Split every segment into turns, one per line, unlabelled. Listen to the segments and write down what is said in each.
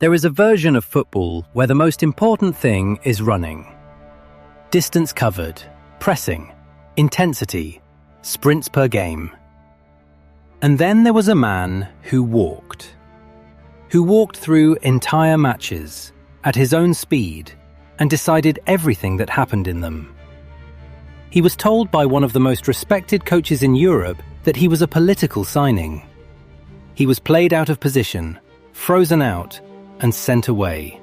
There is a version of football where the most important thing is running. Distance covered, pressing, intensity, sprints per game. And then there was a man who walked through entire matches at his own speed and decided everything that happened in them. He was told by one of the most respected coaches in Europe that he was a political signing. He was played out of position, frozen out, and sent away.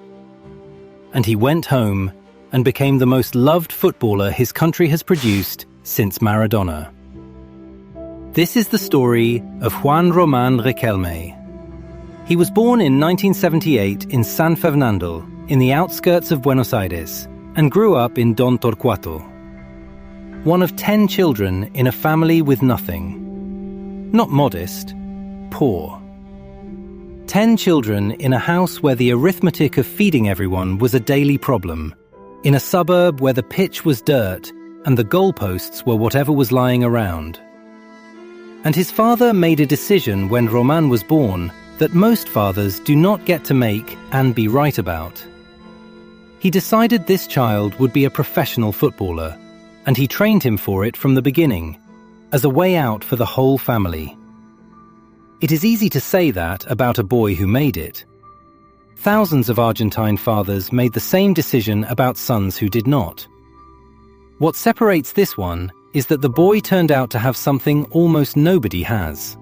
And he went home and became the most loved footballer his country has produced since Maradona. This is the story of Juan Román Riquelme. He was born in 1978 in San Fernando, in the outskirts of Buenos Aires, and grew up in Don Torcuato. One of 10 children in a family with nothing. Not modest, poor. 10 children in a house where the arithmetic of feeding everyone was a daily problem, in a suburb where the pitch was dirt and the goalposts were whatever was lying around. And his father made a decision when Román was born that most fathers do not get to make and be right about. He decided this child would be a professional footballer, and he trained him for it from the beginning, as a way out for the whole family. It is easy to say that about a boy who made it. Thousands of Argentine fathers made the same decision about sons who did not. What separates this one is that the boy turned out to have something almost nobody has.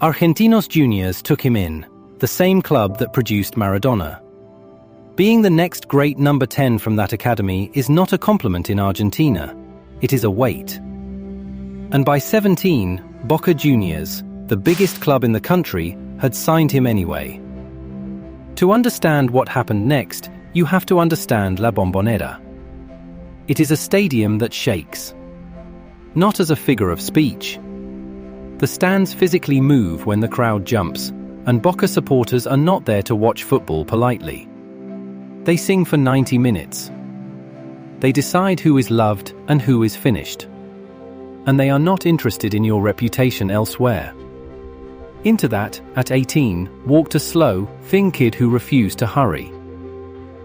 Argentinos Juniors took him in, the same club that produced Maradona. Being the next great number 10 from that academy is not a compliment in Argentina, it is a weight. And by 17, Boca Juniors, the biggest club in the country, had signed him anyway. To understand what happened next, you have to understand La Bombonera. It is a stadium that shakes. Not as a figure of speech. The stands physically move when the crowd jumps, and Boca supporters are not there to watch football politely. They sing for 90 minutes. They decide who is loved and who is finished. And they are not interested in your reputation elsewhere. Into that, at 18, walked a slow, thin kid who refused to hurry.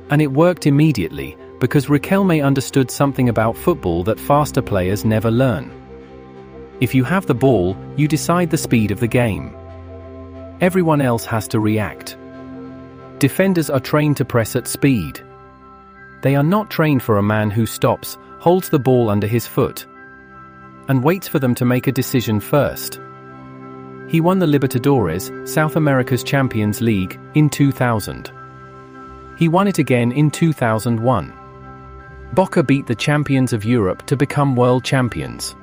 And it worked immediately, because Riquelme understood something about football that faster players never learn. If you have the ball, you decide the speed of the game. Everyone else has to react. Defenders are trained to press at speed. They are not trained for a man who stops, holds the ball under his foot, and waits for them to make a decision first. He won the Libertadores, South America's Champions League, in 2000. He won it again in 2001. Boca beat the champions of Europe to become world champions.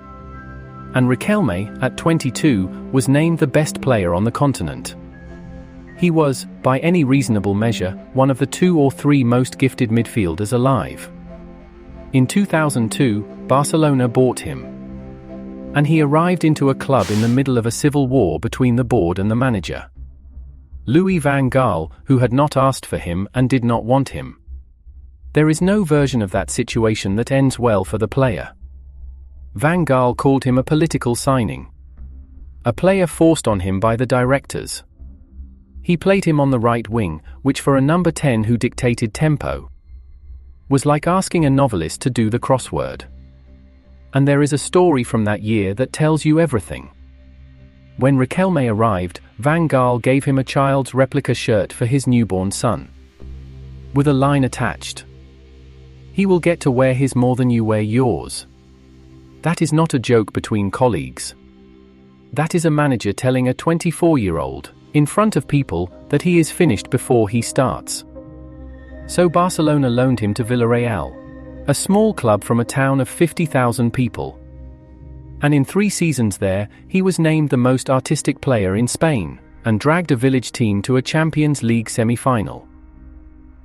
And Riquelme, at 22, was named the best player on the continent. He was, by any reasonable measure, one of the 2 or 3 most gifted midfielders alive. In 2002, Barcelona bought him. And he arrived into a club in the middle of a civil war between the board and the manager. Louis van Gaal, who had not asked for him and did not want him. There is no version of that situation that ends well for the player. Van Gaal called him a political signing. A player forced on him by the directors. He played him on the right wing, which for a number 10 who dictated tempo was like asking a novelist to do the crossword. And there is a story from that year that tells you everything. When Riquelme arrived, Van Gaal gave him a child's replica shirt for his newborn son, with a line attached. He will get to wear his more than you wear yours. That is not a joke between colleagues. That is a manager telling a 24-year-old, in front of people, that he is finished before he starts. So Barcelona loaned him to Villarreal, a small club from a town of 50,000 people. And in 3 seasons there, he was named the most artistic player in Spain, and dragged a village team to a Champions League semi-final.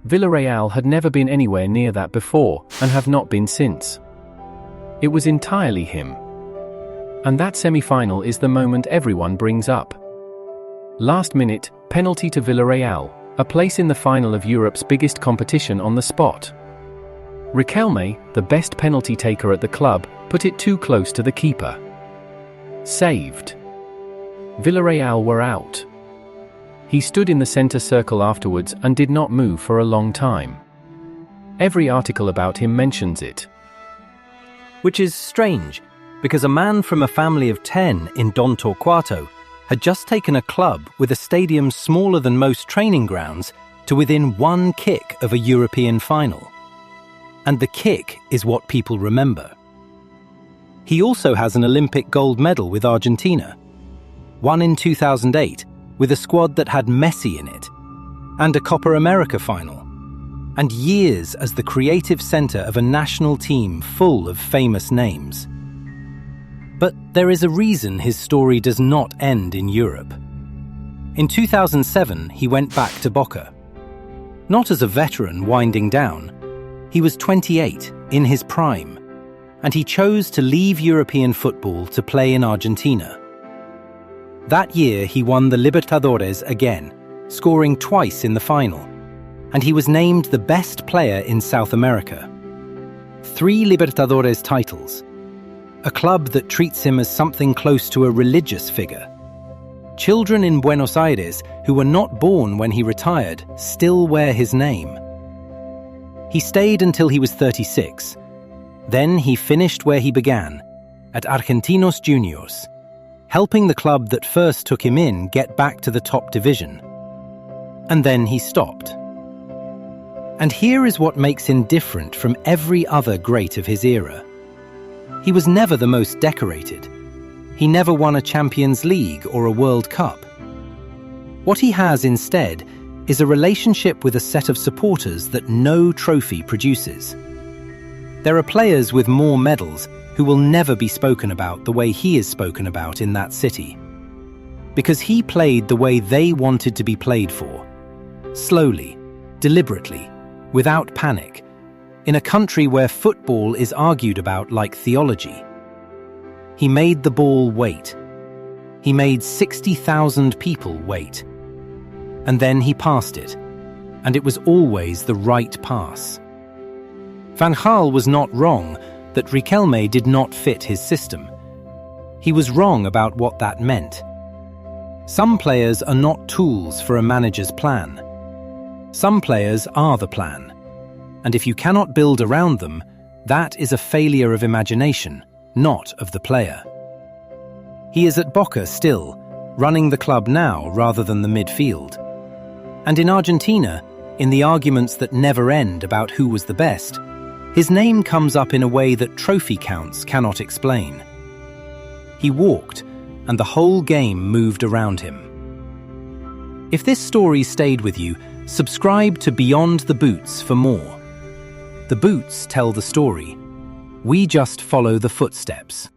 Villarreal had never been anywhere near that before, and have not been since. It was entirely him. And that semi-final is the moment everyone brings up. Last minute, penalty to Villarreal, a place in the final of Europe's biggest competition on the spot. Riquelme, the best penalty taker at the club, put it too close to the keeper. Saved. Villarreal were out.
He stood in the center circle afterwards and did not move for a long time. Every article about him mentions it.
Which is strange, because a man from a family of 10 in Don Torcuato had just taken a club with a stadium smaller than most training grounds to within one kick of a European final. And the kick is what people remember. He also has an Olympic gold medal with Argentina, one in 2008 with a squad that had Messi in it, and a Copa America final, and years as the creative center of a national team full of famous names. But there is a reason his story does not end in Europe. In 2007, he went back to Boca. Not as a veteran winding down. He was 28, in his prime, and he chose to leave European football to play in Argentina. That year, he won the Libertadores again, scoring twice in the final, and he was named the best player in South America. 3 Libertadores titles, a club that treats him as something close to a religious figure. Children in Buenos Aires who were not born when he retired still wear his name. He stayed until he was 36. Then he finished where he began, at Argentinos Juniors, helping the club that first took him in get back to the top division. And then he stopped. And here is what makes him different from every other great of his era. He was never the most decorated. He never won a Champions League or a World Cup. What he has instead is a relationship with a set of supporters that no trophy produces. There are players with more medals who will never be spoken about the way he is spoken about in that city. Because he played the way they wanted to be played for. Slowly, deliberately, without panic, in a country where football is argued about like theology. He made the ball wait. He made 60,000 people wait. And then he passed it, and it was always the right pass. Van Gaal was not wrong that Riquelme did not fit his system. He was wrong about what that meant. Some players are not tools for a manager's plan. Some players are the plan. And if you cannot build around them, that is a failure of imagination, not of the player. He is at Boca still, running the club now rather than the midfield. And in Argentina, in the arguments that never end about who was the best, his name comes up in a way that trophy counts cannot explain. He walked, and the whole game moved around him. If this story stayed with you, subscribe to Beyond the Boots for more. The boots tell the story. We just follow the footsteps.